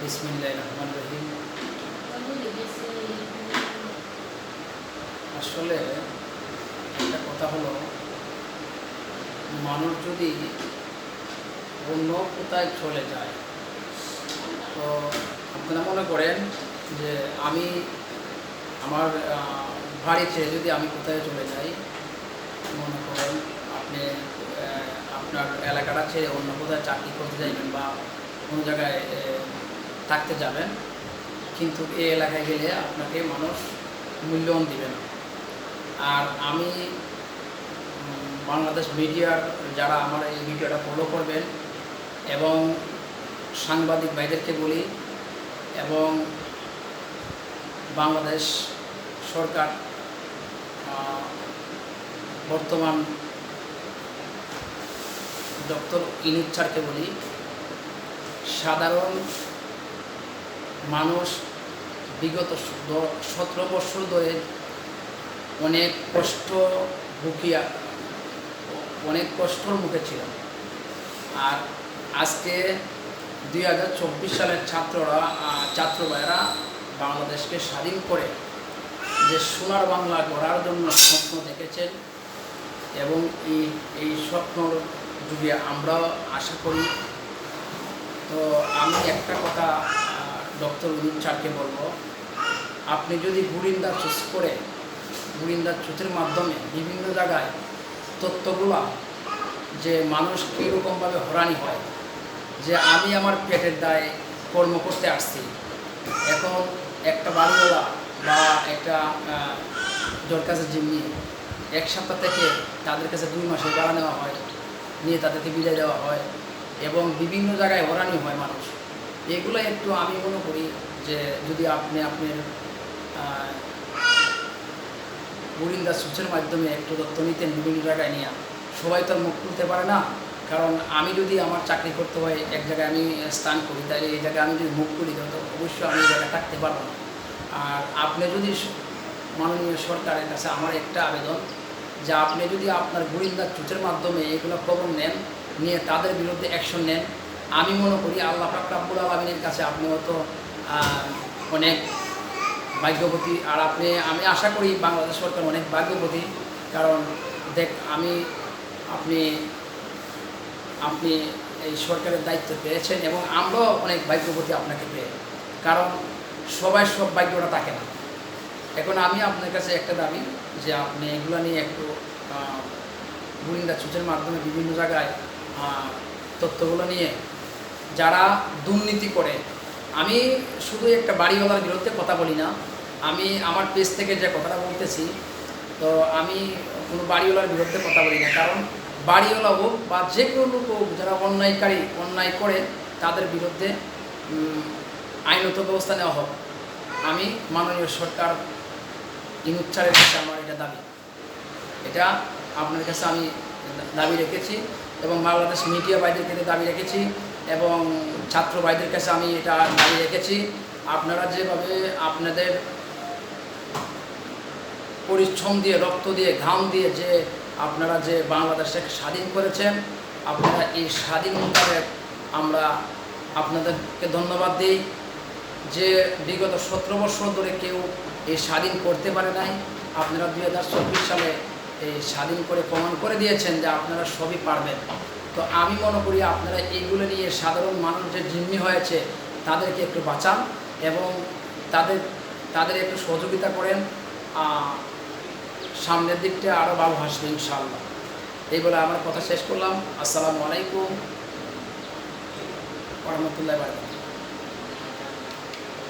বিসমিল্লাহির রহমানির রহিম। আসলে একটা কথা হলো, মানুষ যদি অন্য কোথায় চলে যায়, তো আপনারা মনে করেন যে আমি আমার বাড়ি ছেড়ে যদি আমি কোথায় চলে যাই, মনে করেন আপনি আপনার এলাকাটা ছেড়ে অন্য কোথায় চাকরি করতে যাইবেন বা কোনো জায়গায় থাকতে যাবেন, কিন্তু এই এলাকায় গেলে আপনাকে মানুষ মূল্যায়ন দিবে না। আর আমি বাংলাদেশ মিডিয়ার যারা আমার এই ভিডিওটা ফলো করবেন এবং সাংবাদিক ভাইদেরকে বলি, এবং বাংলাদেশ সরকার বর্তমান ডক্টর ইউনূস স্যারকে বলি, সাধারণ মানুষ বিগত 17 বছর ধরে অনেক কষ্টর মুখে ছিল। আর আজকে 2024 সালের ছাত্র ভাইয়েরা বাংলাদেশকে স্বাধীন করে যে সোনার বাংলা গড়ার জন্য স্বপ্ন দেখেছেন, এবং এই স্বপ্ন যদি আমরাও আশা করি। তো আমি একটা কথা ডক্টর ইউনূস স্যারকে বলবো, আপনি যদি গুরিন্দা চুচের মাধ্যমে বিভিন্ন জায়গায় তথ্যগুলা যে মানুষ কীরকমভাবে হয়রানি হয়, যে আমি আমার পেটের দায়ে কর্ম করতে আসছি, এখন একটা বাড়িওয়ালা বা একটা যার কাছে জিম্মি 1 সপ্তাহ থেকে তাদের কাছে 2 মাসের ভাড়া নেওয়া হয়, নিয়ে তাদেরকে বিদায় দেওয়া হয়, এবং বিভিন্ন জায়গায় হয়রানি হয় মানুষ। এগুলো একটু আমি মনে করি যে যদি আপনি আপনার গুরিন্দা সুচের মাধ্যমে একটু তথ্য নিতেন বিভিন্ন জায়গায় নিয়ে, সবাই তো মুখ খুলতে পারে না। কারণ আমি যদি আমার চাকরি করতে হয় এক জায়গায় আমি স্থান করি, তাহলে এই জায়গায় আমি যদি মুখ খুলি তো অবশ্যই আমি এই জায়গায় থাকতে পারবো না। আর আপনি যদি মাননীয় সরকারের কাছে আমার একটা আবেদন, যে আপনি যদি আপনার গুরিন্দা চুচের মাধ্যমে এগুলো খবর নেন, নিয়ে তাদের বিরুদ্ধে অ্যাকশন নেন, আমি মনে করি আল্লাহ পাক রব্বুল আলামিনের কাছে আপনি হয়তো অনেক ভাগ্যবতী। আর আমি আশা করি বাংলাদেশ সরকার অনেক ভাগ্যবতী, কারণ আপনি এই সরকারের দায়িত্ব পেয়েছেন, এবং আমরাও অনেক ভাগ্যবতী আপনাকে পেয়ে, কারণ সবাই সব ভাগ্যটা থাকে না। এখন আমি আপনার কাছে একটা দাবি, যে আপনি এগুলো নিয়ে একটু গুরিন্দা চুচের মাধ্যমে বিভিন্ন জায়গায় তথ্যগুলো নিয়ে যারা দুর্নীতি করে, আমি শুধু একটা বাড়িওয়ালার বিরুদ্ধে কথা বলি না, আমি আমার পেজ থেকে যে কথাটা বলতেছি, তো আমি কোনো বাড়িওয়ালার বিরুদ্ধে কথা বলি না। কারণ বাড়িওয়ালা হোক বা যে কোনো লোক হোক, যারা অন্যায় করে তাদের বিরুদ্ধে আইনত ব্যবস্থা নেওয়া হোক। আমি মাননীয় সরকার ইউনূস স্যারের কাছে আমার এটা দাবি, এটা আপনার কাছে আমি দাবি রেখেছি, এবং বাংলাদেশ মিডিয়া ভাইদের কাছে দাবি রেখেছি, এবং ছাত্র ভাইদের কাছে আমি এটা দাবি রেখেছি। আপনারা যেভাবে আপনাদের পরিশ্রম দিয়ে, রক্ত দিয়ে, ঘাম দিয়ে যে আপনারা যে বাংলাদেশটাকে স্বাধীন করেছেন, আপনারা এই স্বাধীন মোতাবেক আমরা আপনাদেরকে ধন্যবাদ দিই। যে বিগত 17 বছর ধরে কেউ এই স্বাধীন করতে পারে নাই, আপনারা 2024 সালে এই স্বাধীন করে প্রমাণ করে দিয়েছেন যে আপনারা সবই পারবেন। তো আমি মনে করি আপনারা এইগুলো নিয়ে সাধারণ মানুষ যে জিম্মি হয়েছে তাদেরকে একটু বাঁচান, এবং তাদের একটু সহযোগিতা করেন। সামনের দিকটা আরও ভালো আসবে ইনশাআল্লাহ। এই বলে আমার কথা শেষ করলাম। আসসালামু আলাইকুম ওয়া রাহমাতুল্লাহি ওয়া বারাকাতুহু।